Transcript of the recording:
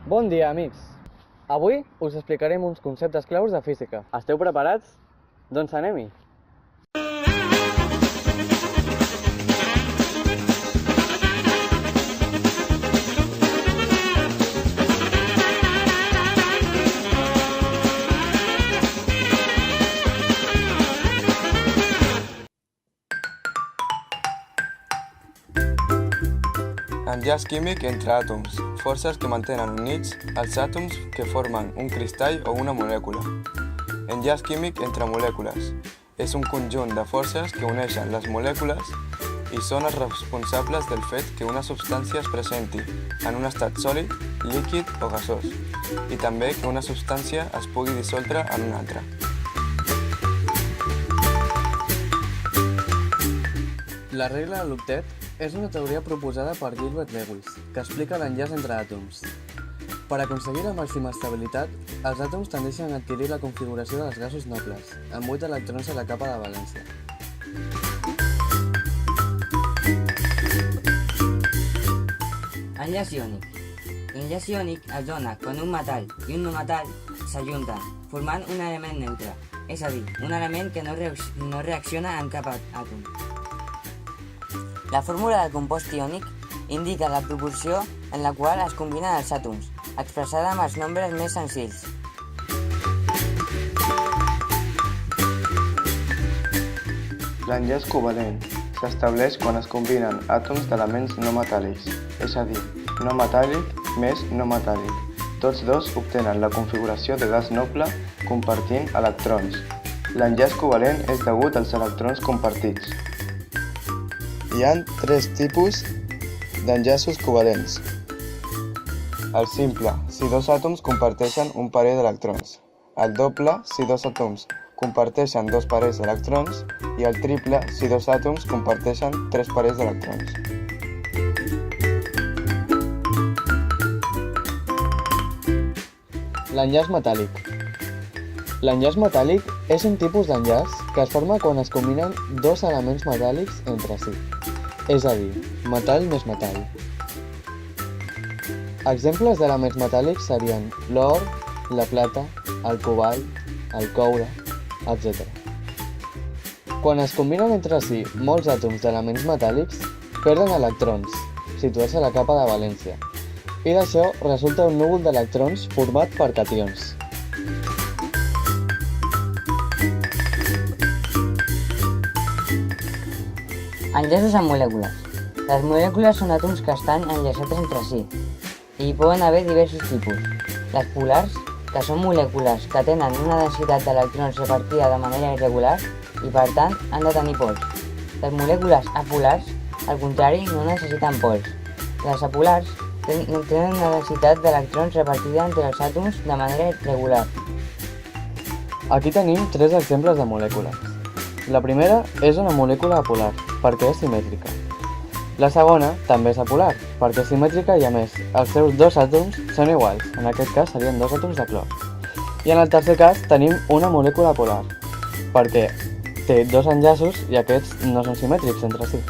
Bon dia, amics! Avui us explicarem uns conceptes claus de física. Esteu preparats? Doncs anem-hi! Enllaç químic entre àtoms, forces que mantenen units els àtoms que formen un cristall o una molècula. Enllaç químic entre molècules. És un conjunt de forces que uneixen les molècules i són els responsables del fet que una substància es presenti en un estat sòlid, líquid o gasós, i també que una substància es pugui dissoldre en una altra. La regla de l'octet és una teoria proposada per Gilbert Lewis, que explica l'enllaç entre àtoms. Per aconseguir la màxima estabilitat, els àtoms tendeixen a adquirir la configuració dels gasos nobles, amb 8 electrons a la capa de valència. Enllaç iònic. L'enllaç iònic es dona quan un metall i un no metall s'ajunten, formant un element neutre, és a dir, un element que no reacciona amb cap àtom. La fórmula del compost iònic indica la proporció en la qual es combinen els àtoms, expressada amb els nombres més senzills. L'enllaç covalent s'estableix quan es combinen àtoms d'elements no metàl·lics, és a dir, no metàl·lic més no metàl·lic. Tots dos obtenen la configuració de gas noble compartint electrons. L'enllaç covalent és degut als electrons compartits. Hi ha 3 tipus d'enllaços covalents. El simple, si dos àtoms comparteixen un parell d'electrons. El doble, si dos àtoms comparteixen 2 parells d'electrons. I el triple, si dos àtoms comparteixen 3 parells d'electrons. L'enllaç metàl·lic. L'enllaç metàl·lic és un tipus d'enllaç que es forma quan es combinen dos elements metàl·lics entre si, és a dir, metall més metall. Exemples d'elements metàl·lics serien l'or, la plata, el cobalt, el coure, etc. Quan es combinen entre si molts àtoms d'elements metàl·lics, perden electrons, situats a la capa de valència, i d'això resulta un núvol d'electrons format per cations. Enllaços amb molècules. Les molècules són àtoms que estan enllaçats entre si, i hi poden haver diversos tipus. Les polars, que són molècules que tenen una densitat d'electrons repartida de manera irregular i per tant han de tenir pols. Les molècules apolars, al contrari, no necessiten pols. Les apolars tenen una densitat d'electrons repartida entre els àtoms de manera irregular. Aquí tenim 3 exemples de molècules. La primera és una molècula apolar, perquè és simètrica. La segona també és apolar, perquè és simètrica i a més, els seus dos àtoms són iguals, en aquest cas serien 2 àtoms de clor. I en el tercer cas tenim una molècula polar, perquè té 2 enllaços i aquests no són simètrics entre si.